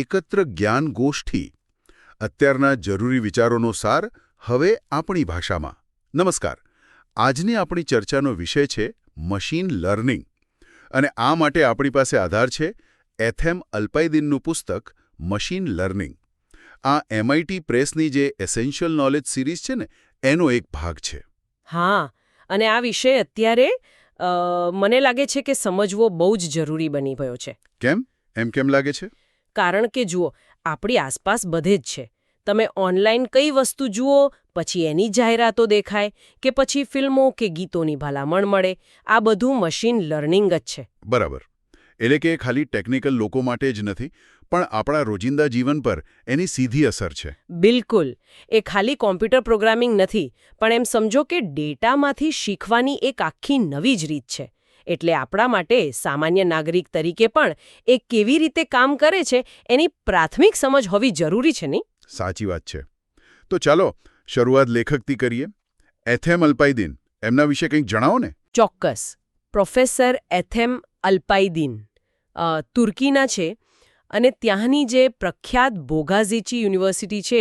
એકત્ર જ્ઞાન ગોષ્ઠી. અત્યારના જરૂરી વિચારોનો સાર હવે આપણી ભાષામાં. નમસ્કાર. આજની આપણી ચર્ચાનો વિષય છે મશીન લર્નિંગ. અને આ માટે આપણી પાસે આધાર છે એથેમ અલ્પાઇદીનનું પુસ્તક મશીન લર્નિંગ. આ MIT પ્રેસની જે એસેન્શિયલ નોલેજ સિરીઝ છે ને એનો એક ભાગ છે. હા, અને આ વિષય અત્યારે મને લાગે છે કે સમજવો બહુ જ જરૂરી બની ગયો છે. કેમ? કેમ લાગે છે? કારણ કે જુઓ, આપણી આસપાસ બધે જ છે. તમે ઓનલાઈન કઈ વસ્તુ જુઓ, પછી એની જાહેરાતો દેખાય, કે પછી ફિલ્મો કે ગીતોની ભલામણ મળે, આ બધું મશીન લર્નિંગ જ છે. બરાબર. એટલે કે ખાલી ટેકનિકલ લોકો માટે જ નથી, પણ આપણા રોજિંદા જીવન પર એની સીધી અસર છે. બિલકુલ. એ ખાલી કોમ્પ્યુટર પ્રોગ્રામિંગ નથી, પણ એમ સમજો કે ડેટામાંથી શીખવાની એક આખી નવી જ રીત છે. એટલે આપણા માટે સામાન્ય નાગરિક તરીકે પણ એ કેવી રીતે કામ કરે છે એની પ્રાથમિક સમજ હોવી જરૂરી છે નહીં? સાચી વાત છે. તો ચાલો શરૂઆત લેખકથી કરીએ. એથેમ અલ્પાઇદીન, એમના વિશે કંઈક જણાવો ને. ચોક્કસ. પ્રોફેસર એથેમ અલ્પાઇદીન તુર્કીના છે અને ત્યાંની જે પ્રખ્યાત બોગાઝીચી યુનિવર્સિટી છે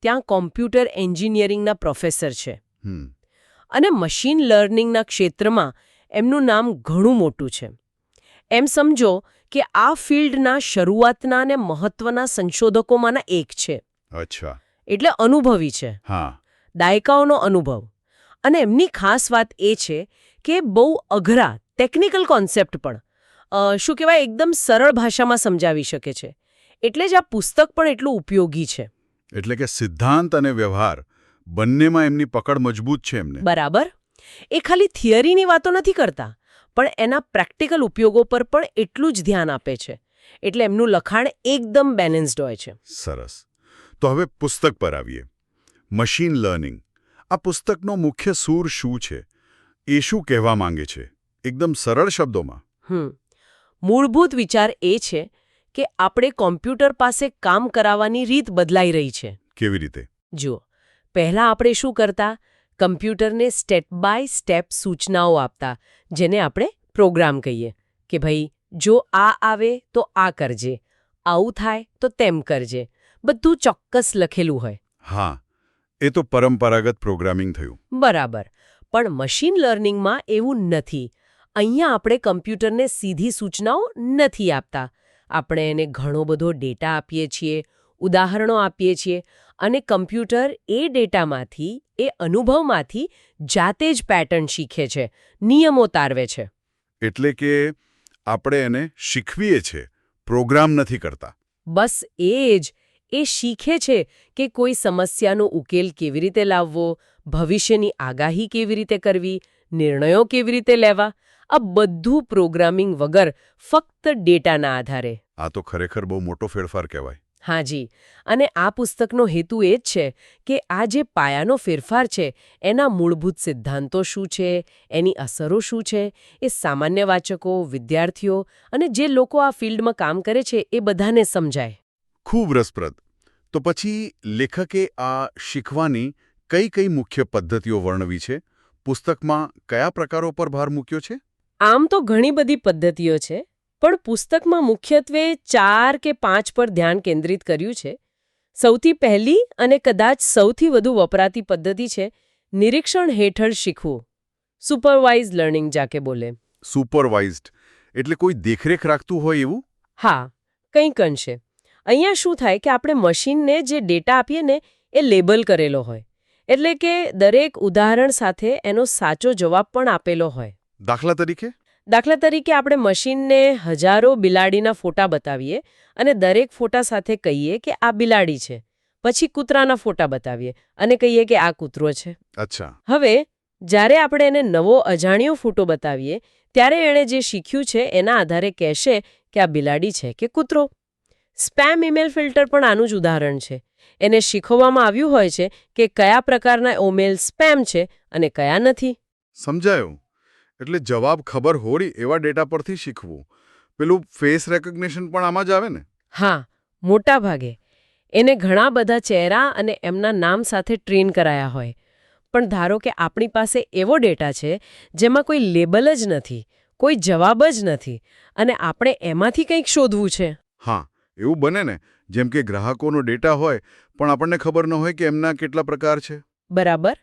ત્યાં કોમ્પ્યુટર એન્જિનિયરિંગના પ્રોફેસર છે. અને મશીન લર્નિંગના ક્ષેત્રમાં એમનું નામ ઘણું મોટું છે. એમ સમજો કે આ ફિલ્ડના શરૂઆતના અને મહત્વના સંશોધકોમાંના એક છે. અચ્છા. એટલે અનુભવી છે. હા. દાયકાઓનો અનુભવ. અને એમની ખાસ વાત એ છે કે બહુ અઘરા ટેકનિકલ કોન્સેપ્ટ પણ શું કહેવાય એકદમ સરળ ભાષામાં સમજાવી શકે છે. એટલે જ આ પુસ્તક પણ એટલું ઉપયોગી છે. એટલે કે સિદ્ધાંત અને વ્યવહાર બંનેમાં એમની પકડ મજબૂત છે એમને. બરાબર. એ ખાલી થિયરીની વાતો નથી કરતા, પણ એના પ્રેક્ટિકલ ઉપયોગો પર પણ એટલું જ ધ્યાન આપે છે. એટલે એમનું લખાણ એકદમ બેલેન્સ્ડ હોય છે. સરસ. તો હવે પુસ્તક પર આવીએ. Machine learning. આ પુસ્તકનો મુખ્ય સૂર શું છે? એ શું કહેવા માંગે છે? એકદમ સરળ શબ્દોમાં. મૂળભૂત વિચાર એ છે કે આપણે કોમ્પ્યુટર પાસે કામ કરાવવાની રીત બદલાઈ રહી છે. કેવી રીતે? જુઓ, પહેલાં આપણે શું કરતા? કમ્પ્યુટરને સ્ટેપ બાય સ્ટેપ સૂચનાઓ આપતા, જેને આપણે પ્રોગ્રામ કહીએ કે ભાઈ જો આ આવે તો આ કરજે, આવું થાય તો તેમ કરજે. બધું ચોક્કસ લખેલું હોય. હા, એ તો પરંપરાગત પ્રોગ્રામિંગ થયું. બરાબર. પણ મશીન લર્નિંગમાં એવું નથી. અહીંયા આપણે કમ્પ્યુટરને સીધી સૂચનાઓ નથી આપતા. આપણે એને ઘણો બધો ડેટા આપીએ છીએ, ઉદાહરણો આપીએ છીએ, અને કમ્પ્યુટર એ ડેટામાંથી, એ અનુભવમાંથી જાતે જ પેટર્ન શીખે છે, નિયમો તારવે છે. એટલે કે આપણે એને શીખવીએ છીએ, પ્રોગ્રામ નથી કરતા. બસ એ જ. એ શીખે છે કે કોઈ સમસ્યાનો ઉકેલ કેવી રીતે લાવવો, ભવિષ્યની આગાહી કેવી રીતે કરવી, નિર્ણયો કેવી રીતે લેવા. આ બધું પ્રોગ્રામિંગ વગર ફક્ત ડેટાના આધારે. આ તો ખરેખર બહુ મોટો ફેરફાર કહેવાય. હાજી. અને આ પુસ્તકનો હેતુ એ જ છે કે આ જે પાયાનો ફેરફાર છે એના મૂળભૂત સિદ્ધાંતો શું છે, એની અસરો શું છે, એ સામાન્ય વાચકો, વિદ્યાર્થીઓ અને જે લોકો આ ફિલ્ડમાં કામ કરે છે એ બધાને સમજાય. ખૂબ રસપ્રદ. તો પછી લેખકે આ શીખવાની કઈ કઈ મુખ્ય પદ્ધતિઓ વર્ણવી છે? પુસ્તકમાં કયા પ્રકારો પર ભાર મૂક્યો છે? આમ તો ઘણી બધી પદ્ધતિઓ છે, પણ પુસ્તકમાં મુખ્યત્વે 4 કે 5 પર ધ્યાન કેન્દ્રિત કર્યું છે. સૌથી પહેલી અને કદાચ સૌથી વધુ વપરાતી પદ્ધતિ છે નિરીક્ષણ હેઠળ શીખવું. સુપરવાઇઝ લર્નિંગ જાકે બોલે. સુપરવાઇઝડ એટલે કોઈ દેખરેખ રાખતું હોય એવું? હા, કંઈક અંશે. અહીંયા શું થાય કે આપણે મશીનને જે ડેટા આપીએ ને એ લેબલ કરેલો હોય. એટલે કે દરેક ઉદાહરણ સાથે એનો સાચો જવાબ પણ આપેલો હોય. દાખલા તરીકે? દાખલા તરીકે આપણે મશીનને હજારો બિલાડીના ફોટા બતાવીએ અને દરેક ફોટા સાથે કહીએ કે આ બિલાડી છે. પછી કૂતરાના ફોટા બતાવીએ અને કહીએ કે આ કૂતરો છે. અચ્છા. હવે જ્યારે આપણે એને નવો અજાણ્યો ફોટો બતાવીએ ત્યારે એણે જે શીખ્યું છે એના આધારે કહેશે કે આ બિલાડી છે કે કૂતરો. સ્પેમ ઈમેલ ફિલ્ટર પણ આનું જ ઉદાહરણ છે. એને શીખવવામાં આવ્યું હોય છે કે કયા પ્રકારના ઈમેલ સ્પેમ છે અને કયા નથી. સમજાયું. એટલે જવાબ ખબર હોય એવા ડેટા પરથી શીખવું. પેલું ફેસ રેકોગ્નિશન પણ આમાં જ આવે ને? હા, મોટા ભાગે. એને ઘણા બધા ચહેરા અને એમના નામ સાથે ટ્રેન કરાયા હોય. પણ ધારો કે આપણી પાસે એવો ડેટા છે જેમાં કોઈ લેબલ જ નથી, કોઈ જવાબ જ નથી, અને આપણે એમાંથી કંઈક શોધવું છે. હા, એવું બને ને, જેમ કે ગ્રાહકોનો ડેટા હોય પણ આપણને ખબર ન હોય કે એમના કેટલા પ્રકાર છે. બરાબર.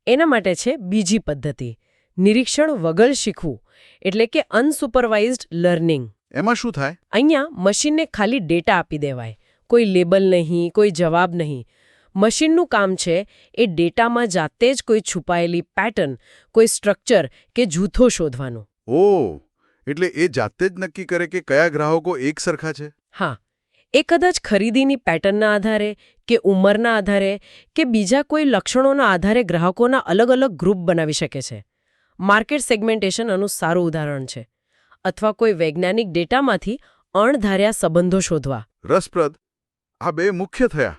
એના માટે છે બીજી પદ્ધતિ, નિરીક્ષણ વગર શીખવું, એટલે કે અનસુપરવાઇઝ્ડ લર્નિંગ. એમાં શું થાય? અહીંયા મશીનને ખાલી ડેટા આપી દેવાય, કોઈ લેબલ નહીં, કોઈ જવાબ નહીં. મશીનનું કામ છે એ ડેટામાં જાતે જ કોઈ છુપાયેલી પેટર્ન, કોઈ સ્ટ્રક્ચર કે જૂથો શોધવાનું. ઓહ, એટલે એ જાતે જ નક્કી કરે કે કયા ગ્રાહકો એક સરખા છે? હા, એ કદાચ ખરીદીની પેટર્નના આધારે કે ઉંમરના આધારે કે બીજા કોઈ લક્ષણોના આધારે ગ્રાહકોના અલગ અલગ ગ્રુપ બનાવી શકે છે. માર્કેટ સેગમેન્ટેશન આનું સારું ઉદાહરણ છે. અથવા કોઈ વૈજ્ઞાનિક ડેટામાંથી અણધાર્યા સંબંધો શોધવા. રસપ્રદ. આ બે મુખ્ય થયા.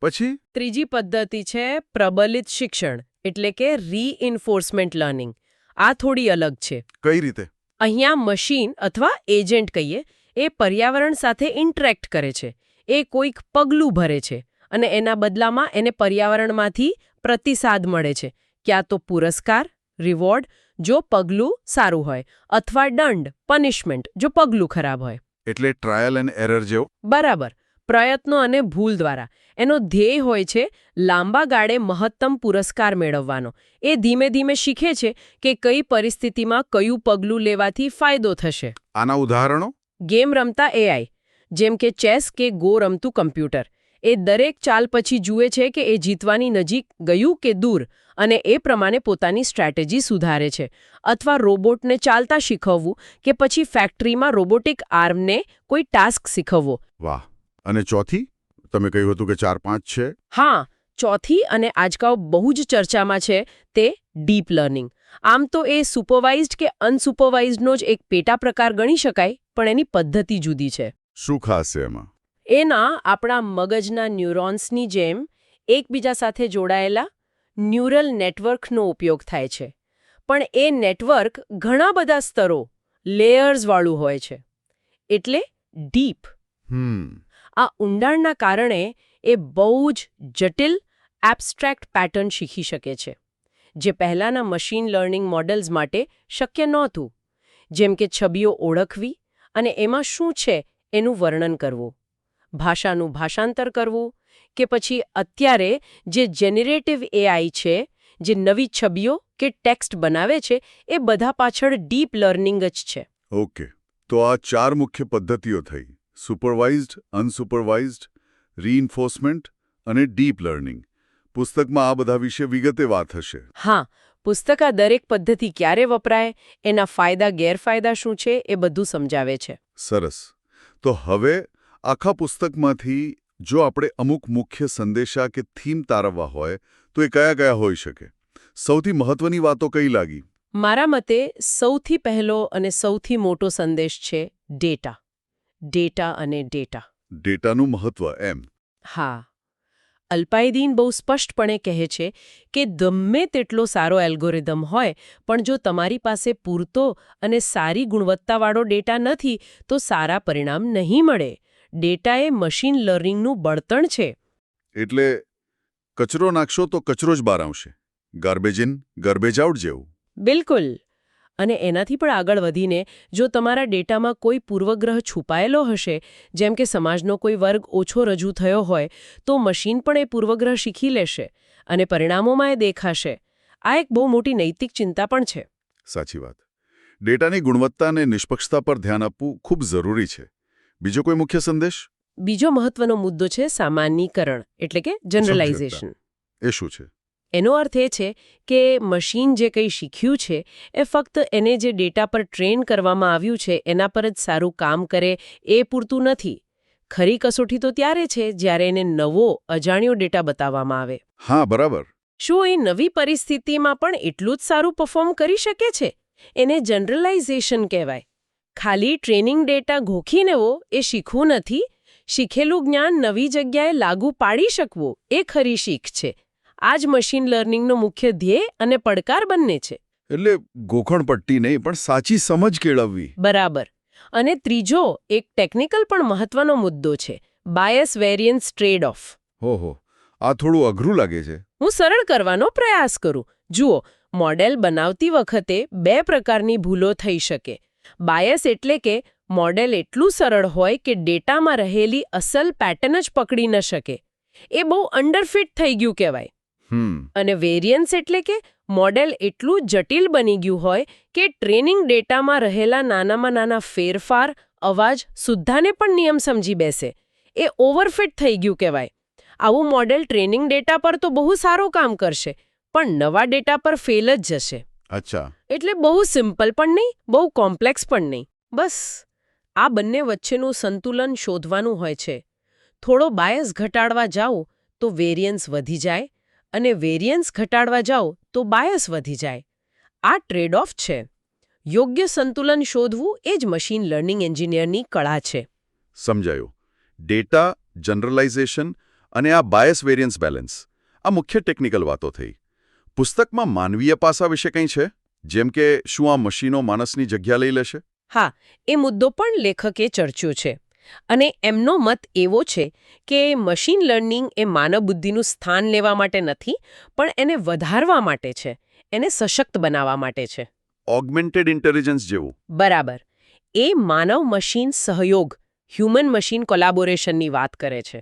પછી ત્રીજી પદ્ધતિ છે પ્રબલિત શિક્ષણ, એટલે કે રીઇન્ફોર્સમેન્ટ લર્નિંગ. આ થોડી અલગ છે. કઈ રીતે? અહીંયા મશીન અથવા એજન્ટ કહીએ એ પર્યાવરણ સાથે ઇન્ટરેક્ટ કરે છે. એ કોઈક પગલું ભરે છે અને એના બદલામાં એને પર્યાવરણમાંથી પ્રતિસાદ મળે છે. ક્યાં તો પુરસ્કાર, રિવોર્ડ, જો પગલું સારું હોય, અથવા દંડ, પનિશમેન્ટ, જો પગલું ખરાબ હોય. એટલે ટ્રાયલ એન્ડ એરર જેવો? બરાબર. પ્રયત્નો અને ભૂલ દ્વારા. એનો ધ્યેય હોય છે લાંબા ગાળે મહત્તમ પુરસ્કાર મેળવવાનો. એ ધીમે ધીમે શીખે છે કે કઈ પરિસ્થિતિમાં કયું પગલું લેવાથી ફાયદો થશે. આના ઉદાહરણો? ગેમ રમતા એઆઈ, જેમ કે ચેસ કે ગો રમતું કમ્પ્યુટર. એ દરેક ચાલ પછી જુએ છે કે એ જીતવાની નજીક ગયું કે દૂર, અને એ પ્રમાણે પોતાની સ્ટ્રેટેજી સુધારે છે. અથવા રોબોટને ચાલતા શીખવવું કે પછી ફેક્ટરીમાં રોબોટિક આર્મને કોઈ ટાસ્ક શીખવવો. વાહ. અને ચોથી? તમે કહ્યું હતું કે 4-5 છે. હા, ચોથી અને આજકાલ બહુ જ ચર્ચામાં છે તે ડીપ લર્નિંગ. આમ તો એ સુપરવાઇઝ્ડ કે અનસુપરવાઇઝ્ડનો જ એક પેટા પ્રકાર ગણી શકાય, પણ એની પદ્ધતિ જુદી છે. શું ખાસ છે એમાં? એના આપણા મગજના ન્યુરોન્સની જેમ એકબીજા સાથે જોડાયેલા ન્યુરલ નેટવર્કનો ઉપયોગ થાય છે. પણ એ નેટવર્ક ઘણા બધા સ્તરો, લેયર્સવાળું હોય છે. એટલે ડીપ. આ ઊંડાણના કારણે એ બહુ જ જટિલ, એબ્સ્ટ્રેક્ટ પેટર્ન શીખી શકે છે, જે પહેલાંના મશીન લર્નિંગ મોડલ્સ માટે શક્ય નહોતું. જેમ કે છબીઓ ઓળખવી અને એમાં શું છે એનું વર્ણન કરવું, ભાષાનું ભાષાંતર કરવું, કે પછી અત્યારે જે જેનરેટિવ એઆઈ છે, જે નવી છબીઓ કે ટેક્સ્ટ બનાવે છે, એ બધા પાછળ ડીપ લર્નિંગ જ છે. ઓકે, તો આ 4 મુખ્ય પદ્ધતિઓ થઈ: સુપરવાઇઝ્ડ, અનસુપરવાઇઝ્ડ, રીઇન્ફોર્સમેન્ટ અને ડીપ લર્નિંગ. પુસ્તકમાં આ બધા વિશે વિગતે વાત હશે. હા, પુસ્તક આ દરેક પદ્ધતિ ક્યારે વપરાય, એના ફાયદા ગેરફાયદા શું છે, એ બધું સમજાવે છે. સરસ. તો હવે આખા પુસ્તકમાંથી જો આપણે અમુક મુખ્ય સંદેશા કે થીમ તારવવા હોય તો એ કયા કયા હોઈ શકે? સૌથી મહત્વની વાતો કઈ લાગી? મારા મતે સૌથી પહેલો અને સૌથી મોટો સંદેશ છે ડેટા. ડેટા અને ડેટા. ડેટાનું મહત્વ એમ? હા. અલ્પાઇદીન બહુ સ્પષ્ટપણે કહે છે કે ગમે તેટલો સારો એલ્ગોરિધમ હોય, પણ જો તમારી પાસે પૂરતો અને સારી ગુણવત્તાવાળો ડેટા નથી તો સારા પરિણામ નહીં મળે. ડેટા એ મશીન લર્નિંગનું બળતણ છે. એટલે કચરો નાખશો તો કચરો જ બહાર આવશે. ગાર્બેજ ઇન, ગાર્બેજ આઉટ જેવું. બિલકુલ. અને એનાથી પણ આગળ વધીને, જો તમારા ડેટામાં કોઈ પૂર્વગ્રહ છુપાયેલો હશે, જેમ કે સમાજનો કોઈ વર્ગ ઓછો રજૂ થયો હોય, તો મશીન પણ એ પૂર્વગ્રહ શીખી લેશે અને પરિણામોમાં એ દેખાશે. આ એક બહુ મોટી નૈતિક ચિંતા પણ છે. સાચી વાત. ડેટાની ગુણવત્તા અને નિષ્પક્ષતા પર ધ્યાન આપવું ખૂબ જરૂરી છે. બીજો કોઈ મુખ્ય સંદેશ? બીજો મહત્વનો મુદ્દો છે સામાન્યીકરણ, એટલે કે જનરલાઇઝેશન. એ શું છે? એનો અર્થ એ છે કે મશીન જે કંઈ શીખ્યું છે એ ફક્ત એને જે ડેટા પર ટ્રેન કરવામાં આવ્યું છે એના પર જ સારું કામ કરે એ પૂરતું નથી. ખરી કસોટી તો ત્યારે છે જ્યારે એને નવો, અજાણ્યો ડેટા બતાવવામાં આવે. હા, બરાબર. શું એ નવી પરિસ્થિતિમાં પણ એટલું જ સારું પરફોર્મ કરી શકે છે? એને જનરલાઇઝેશન કહેવાય. ખાલી ટ્રેનિંગ ડેટા ગોખીનેવો એ શીખવું નથી. શીખેલું જ્ઞાન નવી જગ્યાએ લાગુ પાડી શકવું એ ખરી શીખ છે. આ જ મશીન લર્નિંગનો મુખ્ય ધ્યેય અને પડકાર બંને છે. એટલે ગોખણપટ્ટી નહીં, પણ સાચી સમજ કેળવવી. બરાબર. અને ત્રીજો એક ટેકનિકલ પણ મહત્વનો મુદ્દો છે, બાયસ વેરિયન્સ ટ્રેડ ઓફ. ઓહો, આ થોડું અઘરું લાગે છે. હું સરળ કરવાનો પ્રયાસ કરું. જુઓ, મોડેલ બનાવતી વખતે 2 પ્રકારની ભૂલો થઈ શકે. બાયસ એટલે કે મોડેલ એટલું સરળ હોય કે ડેટામાં રહેલી અસલ પેટર્ન જ પકડી ન શકે. એ બહુ અંડરફિટ થઈ ગયું કહેવાય. અને વેરિયન્સ એટલે કે મોડેલ એટલું જટિલ બની ગયું હોય કે ટ્રેનિંગ ડેટામાં રહેલા નાનામાં નાના ફેરફાર, અવાજ, સુદ્ધાને પણ નિયમ સમજી બેસે. એ ઓવરફિટ થઈ ગયું કહેવાય. આવું મોડેલ ટ્રેનિંગ ડેટા પર તો બહુ સારું કામ કરશે, પણ નવા ડેટા પર ફેલ જ જશે. અચ્છા. એટલે બહુ સિમ્પલ પણ નહીં, બહુ કોમ્પ્લેક્સ પણ નહીં. બસ આ બંને વચ્ચેનું સંતુલન શોધવાનું હોય છે. થોડો બાયસ ઘટાડવા જાઓ તો વેરિયન્સ વધી જાય, અને વેરિયન્સ ઘટાડવા જાઓ તો બાયસ વધી જાય. આ ટ્રેડ ઓફ છે. યોગ્ય સંતુલન શોધવું એ જ મશીન લર્નિંગ એન્જિનિયરની કળા છે. સમજાયું. ડેટા, જનરલાઇઝેશન અને આ બાયસ વેરિયન્સ બેલેન્સ, આ મુખ્ય ટેકનિકલ વાતો થઈ. પુસ્તકમાં માનવીય પાસા વિશે કંઈ છે? જેમ કે શું આ મશીનો માણસની જગ્યા લઈ લેશે? હા, એ મુદ્દો પણ લેખકે ચર્ચ્યો છે. અને એમનો મત એવો છે કે મશીન લર્નિંગ એ માનવ બુદ્ધિનું સ્થાન લેવા માટે નથી, પણ એને વધારવા માટે છે, એને સશક્ત બનાવવા માટે છે. ઓગમેન્ટેડ ઇન્ટેલિજન્સ જેવું. બરાબર. એ માનવ મશીન સહયોગ, હ્યુમન મશીન કોલાબોરેશનની વાત કરે છે.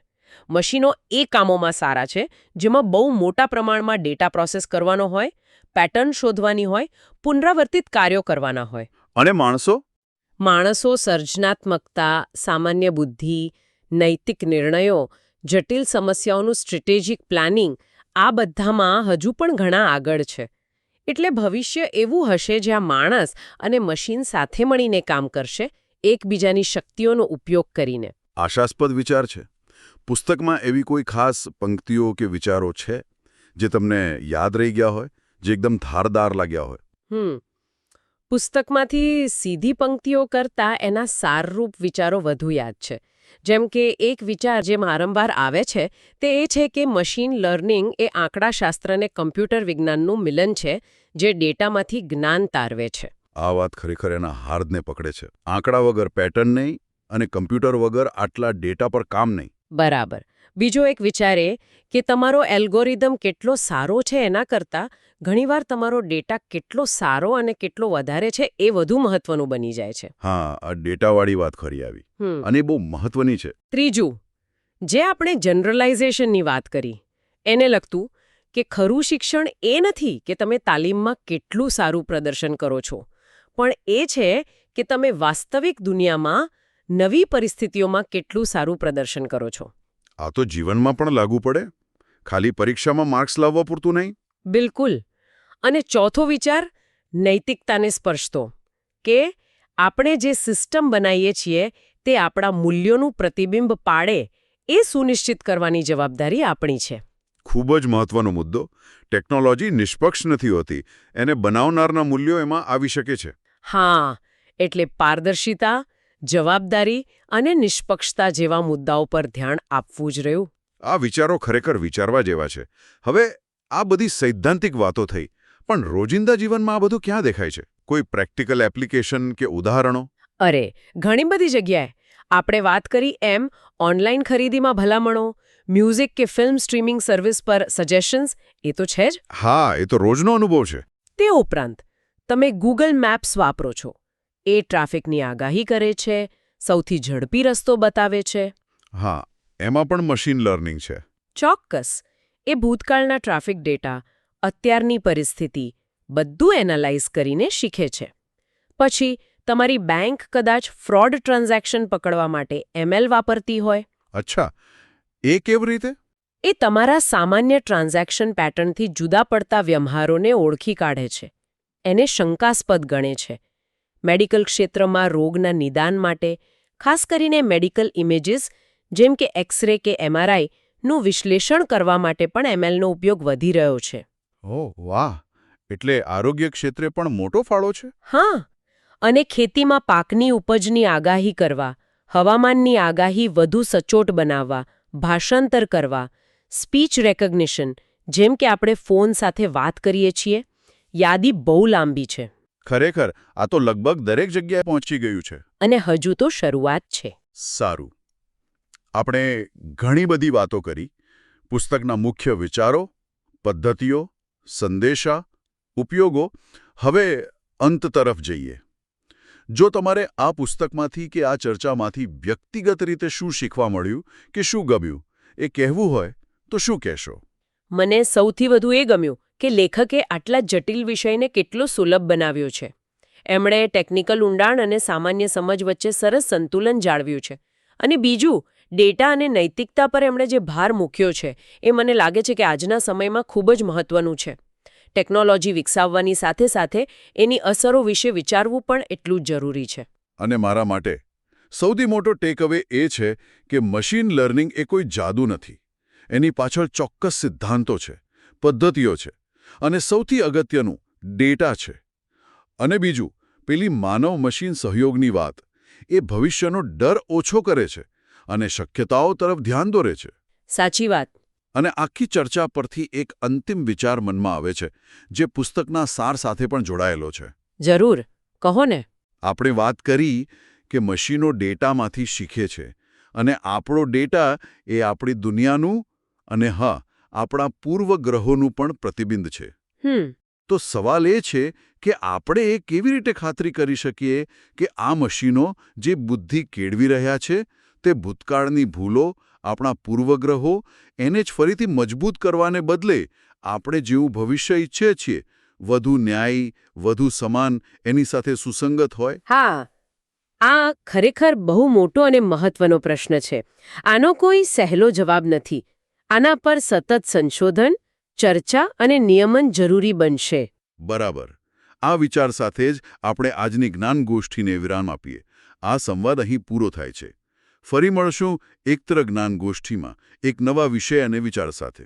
મશીનો એ કામોમાં સારા છે જેમાં બહુ મોટા પ્રમાણમાં ડેટા પ્રોસેસ કરવાનો હોય, પેટર્ન શોધવાની હોય, પુનરાવર્તિત કાર્યો કરવાના હોય. અને માણસો? માણસો સર્જનાત્મકતા, સામાન્ય બુદ્ધિ, નૈતિક નિર્ણયો, જટિલ સમસ્યાઓનું સ્ટ્રેટેજિક પ્લાનિંગ, આ બધામાં હજુ પણ ઘણા આગળ છે. એટલે ભવિષ્ય એવું હશે જ્યાં માણસ અને મશીન સાથે મળીને કામ કરશે, એકબીજાની શક્તિઓનો ઉપયોગ કરીને. આશાસ્પદ વિચાર છે. પુસ્તકમાં એવી કોઈ ખાસ પંક્તિઓ કે વિચારો છે જે તમને યાદ રહી ગયા હોય, જે એકદમ ધારદાર લાગ્યા હોય? પુસ્તકમાંથી સીધી પંક્તિઓ કરતાં એના સારરૂપ વિચારો વધુ યાદ છે. જેમ કે એક વિચાર જે વારંવાર આવે છે તે એ છે કે મશીન લર્નિંગ એ આંકડાશાસ્ત્ર અને કમ્પ્યુટર વિજ્ઞાનનું મિલન છે, જે ડેટામાંથી જ્ઞાન તારવે છે. આ વાત ખરેખર એના હાર્દને પકડે છે. આંકડા વગર પેટર્ન નહીં અને કમ્પ્યુટર વગર આટલા ડેટા પર કામ નહીં. બરાબર. બીજો એક વિચાર એ કે તમારો એલ્ગોરિધમ કેટલો સારો છે એના કરતાં ઘણીવાર તમારો ડેટા કેટલો સારો અને કેટલો વધારે છે એ વધુ મહત્વનું બની જાય છે. હા, આ ડેટાવાળી વાત ખરી આવી. અને બહુ મહત્વની છે. ત્રીજું, જે આપણે જનરલાઇઝેશનની વાત કરી, એને લગતું કે ખરું શિક્ષણ એ નથી કે તમે તાલીમમાં કેટલું સારું પ્રદર્શન કરો છો, પણ એ છે કે તમે વાસ્તવિક દુનિયામાં નવી પરિસ્થિતિઓમાં કેટલું સારું પ્રદર્શન કરો છો. આ તો જીવનમાં પણ લાગુ પડે. ખાલી પરીક્ષામાં માર્ક્સ લાવવા પૂરતું નહીં. બિલકુલ. અને ચોથો વિચાર નૈતિકતાને સ્પર્શતો, કે આપણે જે સિસ્ટમ બનાવીએ છીએ તે આપણા મૂલ્યોનું પ્રતિબિંબ પાડે એ સુનિશ્ચિત કરવાની જવાબદારી આપણી છે. ખૂબ જ મહત્વનો મુદ્દો. ટેકનોલોજી નિષ્પક્ષ નથી હોતી. એને બનાવનારના મૂલ્યો એમાં આવી શકે છે. હા, એટલે પારદર્શિતા, જવાબદારી અને નિષ્પક્ષતા જેવા મુદ્દાઓ પર ધ્યાન આપવું જ રહ્યું. આ વિચારો ખરેખર વિચારવા જેવા છે. હવે આ બધી સૈદ્ધાંતિક વાતો થઈ, પણ રોજિંદા જીવનમાં આ બધું ક્યાં દેખાય છે? કોઈ પ્રેક્ટિકલ એપ્લિકેશન કે ઉદાહરણો? અરે, ઘણી બધી જગ્યાએ. આપણે વાત કરી એમ ઓનલાઈન ખરીદીમાં ભલામણો, મ્યુઝિક કે ફિલ્મ સ્ટ્રીમિંગ સર્વિસ પર સજેશન્સ, એ તો છે જ. હા, એ તો રોજનો અનુભવ છે. તે ઉપરાંત તમે ગૂગલ મેપ્સ વાપરો છો. એ ટ્રાફિકની આગાહી કરે છે, સૌથી ઝડપી રસ્તો બતાવે છે. હા, એમાં પણ મશીન લર્નિંગ છે. ચોક્કસ. એ ભૂતકાળના ટ્રાફિક ડેટા, અત્યારની પરિસ્થિતિ, બધું એનાલાઇઝ કરીને શીખે છે. પછી તમારી બેંક કદાચ ફ્રોડ ટ્રાન્ઝેક્શન પકડવા માટે ML વાપરતી હોય. અચ્છા, એ કેવી રીતે? એ તમારા સામાન્ય ટ્રાન્ઝેક્શન પેટર્નથી જુદા પડતા વ્યવહારોને ઓળખી કાઢે છે. એને શંકાસ્પદ ગણે છે. મેડિકલ ક્ષેત્રમાં રોગના નિદાન માટે, ખાસ કરીને મેડિકલ ઇમેજીસ જેમ કે એક્સ-રે કે MRI નું વિશ્લેષણ કરવા માટે પણ MLનો ઉપયોગ વધી રહ્યો છે. ઓહ વાહ! એટલે આરોગ્ય ક્ષેત્રે પણ મોટો ફાળો છે. હા, અને ખેતીમાં પાકની ઉપજની આગાહી કરવા, હવામાનની આગાહી વધુ સચોટ બનાવવા, ભાષાંતર કરવા, સ્પીચ રેકગ્નિશન, જેમ કે આપણે ફોન સાથે વાત કરીએ છીએ, યાદી બહુ લાંબી છે. ખરેખર, આ તો લગભગ દરેક જગ્યાએ પહોંચી ગયું છે. અને હજુ તો શરૂઆત છે. સારું. આપણે ઘણી બધી વાતો કરી. પુસ્તકના મુખ્ય વિચારો, પદ્ધતિઓ, સંદેશા, ઉપયોગો. હવે અંત તરફ જઈએ. જો તમારે આ પુસ્તકમાંથી કે આ ચર્ચામાંથી વ્યક્તિગત રીતે શું શીખવા મળ્યું કે શું ગમ્યું એ કહેવું હોય તો શું કહેશો? મને સૌથી વધુ એ ગમ્યું કે લેખકે આટલા જટિલ વિષયને કેટલો સુલભ બનાવ્યો છે. એમણે ટેકનિકલ ઊંડાણ અને સામાન્ય સમજ વચ્ચે સરસ સંતુલન જાળવ્યું છે. અને બીજું, ડેટા અને નૈતિકતા પર એમણે જે ભાર મૂક્યો છે એ મને લાગે છે કે આજના સમયમાં ખૂબ જ મહત્વનું છે. ટેકનોલોજી વિકસાવવાની સાથે સાથે એની અસરો વિશે વિચારવું પણ એટલું જ જરૂરી છે. અને મારા માટે સૌથી મોટો ટેકઅવે એ છે કે મશીન લર્નિંગ એ કોઈ જાદુ નથી. એની પાછળ ચોક્કસ સિદ્ધાંતો છે, પદ્ધતિઓ છે અને સૌથી અગત્યનું ડેટા છે. અને બીજું, પેલી માનવ મશીન સહયોગની વાત એ ભવિષ્યનો ડર ઓછો કરે છે અને શક્યતાઓ તરફ ધ્યાન દોરે છે. સાચી વાત. અને આખી ચર્ચા પરથી એક અંતિમ વિચાર મનમાં આવે છે જે પુસ્તકના સાર સાથે પણ જોડાયેલો છે. જરૂર, કહો ને. આપણે વાત કરી કે મશીનો ડેટામાંથી શીખે છે અને આપણો ડેટા એ આપણી દુનિયાનું અને આપણા પૂર્વગ્રહોનું પણ પ્રતિબિંબ છે. તો સવાલ એ છે કે આપણે એ કેવી રીતે ખાતરી કરી શકીએ કે આ મશીનો જે બુદ્ધિ કેળવી રહ્યા છે તે ભૂતકાળની ભૂલો, આપણા પૂર્વગ્રહો એને જ ફરીથી મજબૂત કરવાને બદલે આપણે જેવું ભવિષ્ય ઈચ્છીએ છીએ, વધુ ન્યાયી, વધુ સમાન, એની સાથે સુસંગત હોય? હા, આ ખરેખર બહુ મોટો અને મહત્વનો પ્રશ્ન છે. આનો કોઈ સહેલો જવાબ નથી. આના પર સતત સંશોધન, ચર્ચા અને નિયમન જરૂરી બનશે. બરાબર. આ વિચાર સાથે જ આપણે આજની જ્ઞાન ગોષ્ઠીને વિરામ આપીએ. આ સંવાદ અહીં પૂરો થાય છે. ફરી મળશું એકતર જ્ઞાન ગોષ્ઠીમાં એક નવા વિષય અને વિચાર સાથે.